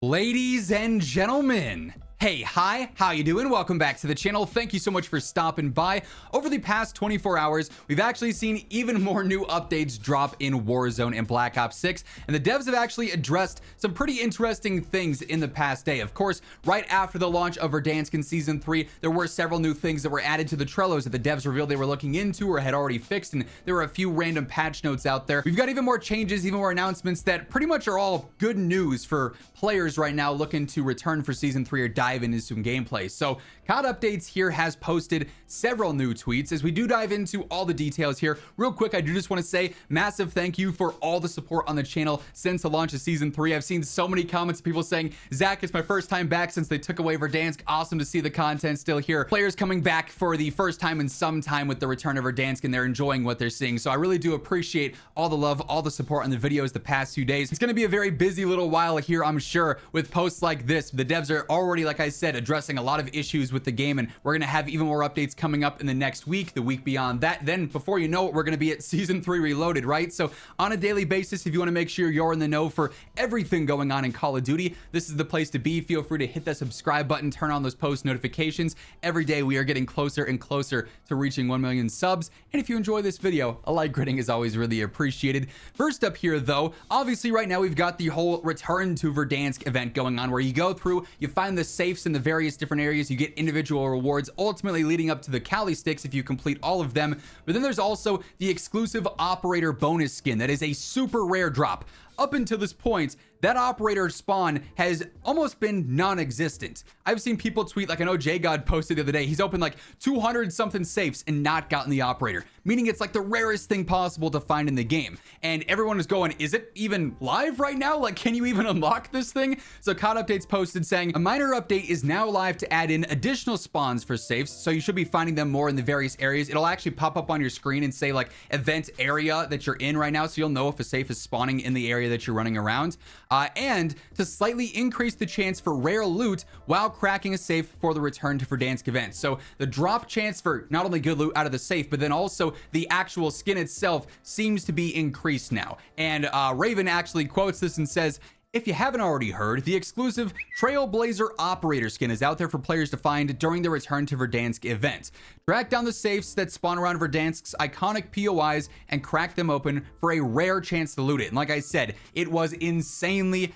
Ladies and gentlemen, hey, hi, how you doing? Welcome back to the channel. Thank you so much for stopping by. Over the past 24 hours, we've actually seen even more new updates drop in Warzone and Black Ops 6, and the devs have actually addressed some pretty interesting things in the past day. Of course, right after the launch of Verdansk in Season 3, there were several new things that were added to the Trellos that the devs revealed they were looking into or had already fixed, and there were a few random patch notes out there. We've got even more changes, even more announcements that pretty much are all good news for players right now looking to return for Season 3 or dive into some gameplay. So COD Updates here has posted several new tweets. As we do dive into all the details here, real quick, I do just want to say massive thank you for all the support on the channel since the launch of Season 3. I've seen so many comments of people saying, Zach, it's my first time back since they took away Verdansk. Awesome to see the content still here. Players coming back for the first time in some time with the return of Verdansk, and they're enjoying what they're seeing. So I really do appreciate all the love, all the support on the videos the past few days. It's going to be a very busy little while here, I'm sure, with posts like this. The devs are already, like I said, addressing a lot of issues with the game, and we're going to have even more updates coming up in the next week, the week beyond that. Then before you know it, we're going to be at Season 3 Reloaded, right? So on a daily basis, if you want to make sure you're in the know for everything going on in Call of Duty, this is the place to be. Feel free to hit that subscribe button, turn on those post notifications. Every day we are getting closer and closer to reaching 1 million subs, and if you enjoy this video, a like rating is always really appreciated. First up here though, obviously right now we've got the whole Return to Verdansk event going on, where you go through, you find the safes in the various different areas, you get individual rewards, ultimately leading up to the Cali sticks if you complete all of them. But then there's also the exclusive operator bonus skin that is a super rare drop. Up until this point, that operator spawn has almost been non-existent. I've seen people tweet, like I know JGod posted the other day, he's opened like 200 something safes and not gotten the operator, meaning it's like the rarest thing possible to find in the game. And everyone is going, is it even live right now? Like, can you even unlock this thing? So COD Updates posted saying, a minor update is now live to add in additional spawns for safes, so you should be finding them more in the various areas. It'll actually pop up on your screen and say like event area that you're in right now, so you'll know if a safe is spawning in the area that you're running around, and to slightly increase the chance for rare loot while cracking a safe for the Return to Verdansk event. So the drop chance for not only good loot out of the safe, but then also the actual skin itself seems to be increased now. And Raven actually quotes this and says, if you haven't already heard, the exclusive Trailblazer Operator skin is out there for players to find during the Return to Verdansk event. Track down the safes that spawn around Verdansk's iconic POIs and crack them open for a rare chance to loot it. And like I said, it was insanely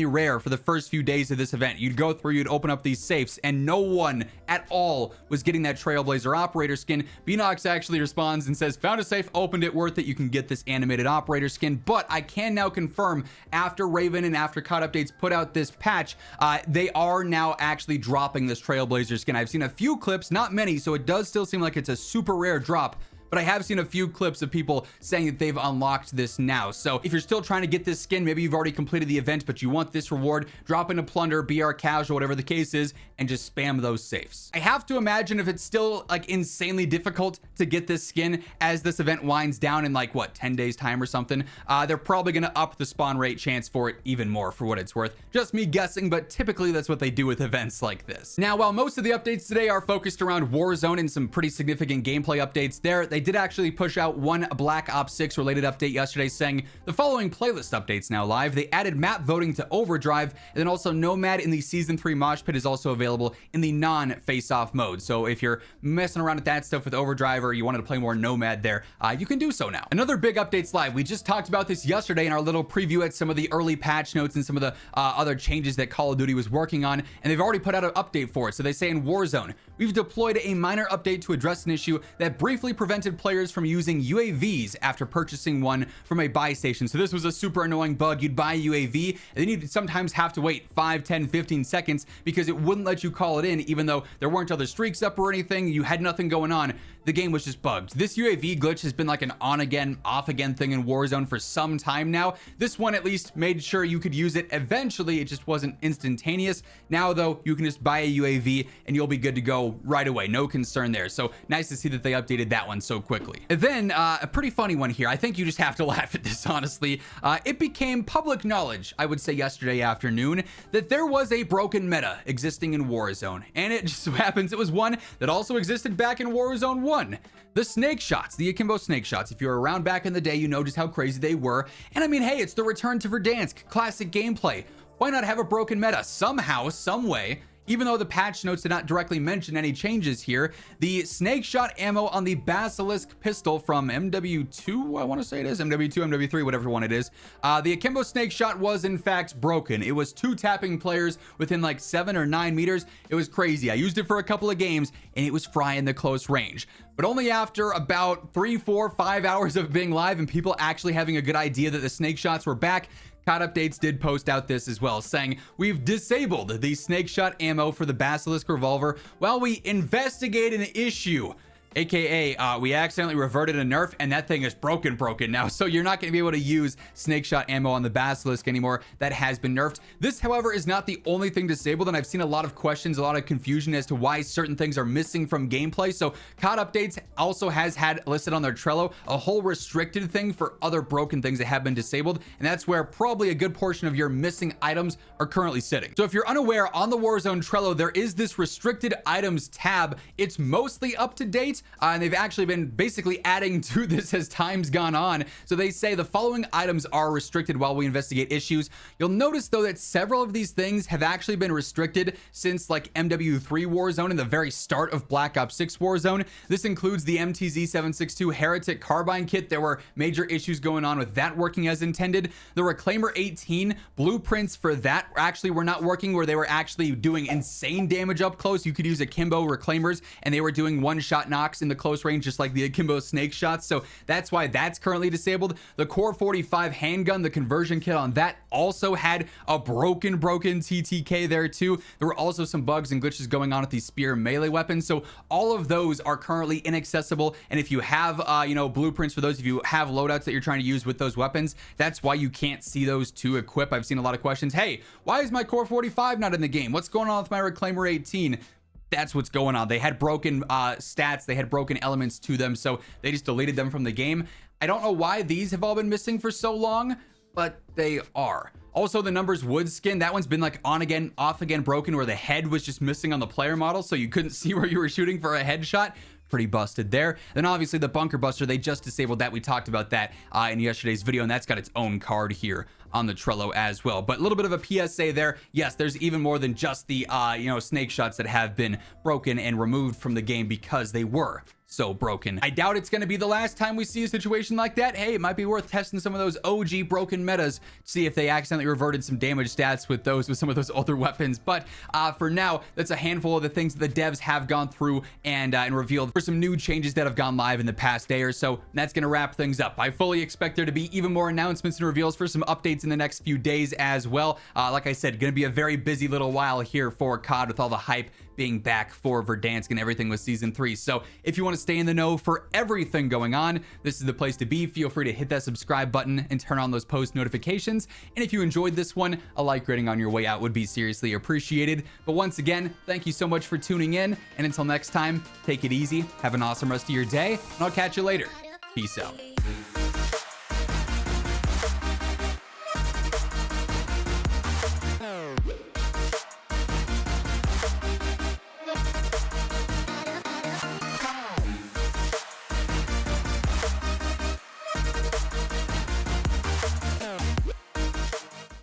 rare for the first few days of this event. You'd go through, you'd open up these safes, and no one at all was getting that Trailblazer Operator skin. Beanox actually responds and says, found a safe, opened it, worth it, you can get this animated operator skin. But I can now confirm, after Raven and after COD Updates put out this patch, they are now actually dropping this Trailblazer skin. I've seen a few clips, not many, so it does still seem like it's a super rare drop, but I have seen a few clips of people saying that they've unlocked this now. So if you're still trying to get this skin, maybe you've already completed the event, but you want this reward, drop into Plunder, BR Casual, whatever the case is, and just spam those safes. I have to imagine if it's still like insanely difficult to get this skin as this event winds down in like, what, 10 days time or something, they're probably gonna up the spawn rate chance for it even more, for what it's worth. Just me guessing, but typically that's what they do with events like this. Now, while most of the updates today are focused around Warzone and some pretty significant gameplay updates there, they did actually push out one Black Ops 6 related update yesterday saying the following playlist updates now live. They added map voting to Overdrive, and then also Nomad in the Season 3 Mosh Pit is also available in the non-face-off mode. So if you're messing around with that stuff with Overdrive, or you wanted to play more Nomad there, you can do so now. Another big updates live. We just talked about this yesterday in our little preview at some of the early patch notes and some of the other changes that Call of Duty was working on, and they've already put out an update for it. So they say in Warzone, we've deployed a minor update to address an issue that briefly prevented players from using UAVs after purchasing one from a buy station. So this was a super annoying bug. You'd buy a UAV and then you'd sometimes have to wait 5, 10, 15 seconds because it wouldn't let you call it in, even though there weren't other streaks up or anything. You had nothing going on. The game was just bugged. This UAV glitch has been like an on again, off again thing in Warzone for some time now. This one at least made sure you could use it eventually. It just wasn't instantaneous. Now though, you can just buy a UAV and you'll be good to go right away. No concern there. So nice to see that they updated that one so quickly. And then a pretty funny one here. I think you just have to laugh at this, honestly. It became public knowledge, I would say yesterday afternoon, that there was a broken meta existing in Warzone. And it just so happens it was one that also existed back in Warzone 1. The snakeshots, the akimbo snakeshots. If you were around back in the day, you know just how crazy they were. And I mean, hey, it's the Return to Verdansk, classic gameplay. why not have a broken meta somehow, some way? Even though the patch notes did not directly mention any changes here, the snake shot ammo on the Basilisk pistol from MW2, I want to say it is, MW2, MW3, whatever one it is, the akimbo snake shot was in fact broken. It was 2 tapping players within like 7 or 9 meters. It was crazy. I used it for a couple of games and it was frying the close range. But only after about 3, 4, 5 hours of being live and people actually having a good idea that the snake shots were back, COD Updates did post out this as well, saying we've disabled the snake shot ammo for the Basilisk revolver while we investigate an issue. AKA, we accidentally reverted a nerf and that thing is broken now. So you're not going to be able to use snake shot ammo on the Basilisk anymore. That has been nerfed. This, however, is not the only thing disabled. And I've seen a lot of questions, a lot of confusion as to why certain things are missing from gameplay. So COD Updates also has had listed on their Trello a whole restricted thing for other broken things that have been disabled. And that's where probably a good portion of your missing items are currently sitting. So if you're unaware, on the Warzone Trello, there is this restricted items tab. It's mostly up to date. And they've actually been basically adding to this as time's gone on. So they say the following items are restricted while we investigate issues. You'll notice though that several of these things have actually been restricted since like MW3 Warzone and the very start of Black Ops 6 Warzone. This includes the MTZ-762 Heretic Carbine Kit. There were major issues going on with that working as intended. The Reclaimer 18 blueprints for that actually were not working, where they were actually doing insane damage up close. You could use akimbo Reclaimers and they were doing one-shot knocks in the close range, just like the akimbo snake shots. So that's why that's currently disabled. The Core 45 handgun, the conversion kit on that also had a broken TTK there too. There were also some bugs and glitches going on with these spear melee weapons. So all of those are currently inaccessible. And if you have, blueprints for those, if you have loadouts that you're trying to use with those weapons, that's why you can't see those to equip. I've seen a lot of questions. Hey, why is my Core 45 not in the game? What's going on with my Reclaimer 18? That's what's going on. They had broken stats. They had broken elements to them. So they just deleted them from the game. I don't know why these have all been missing for so long, but they are. Also, the Numbers Wood skin, that one's been like on again, off again, broken, where the head was just missing on the player model. So you couldn't see where you were shooting for a headshot. Pretty busted there. Then obviously the Bunker Buster, they just disabled that. We talked about that in yesterday's video, and that's got its own card here on the Trello as well. But a little bit of a PSA there. Yes, there's even more than just the snake shots that have been broken and removed from the game because they were so broken. I doubt it's going to be the last time we see a situation like that. Hey, it might be worth testing some of those OG broken metas to see if they accidentally reverted some damage stats with some of those older weapons. But for now, that's a handful of the things that the devs have gone through and revealed for some new changes that have gone live in the past day or so. That's going to wrap things up. I fully expect there to be even more announcements and reveals for some updates in the next few days as well. Like I said, going to be a very busy little while here for COD with all the hype being back for Verdansk and everything with season 3. So if you want to stay in the know for everything going on, this is the place to be. Feel free to hit that subscribe button and turn on those post notifications. And if you enjoyed this one, a like rating on your way out would be seriously appreciated. But once again, thank you so much for tuning in. And until next time, take it easy. Have an awesome rest of your day. And I'll catch you later. Peace out.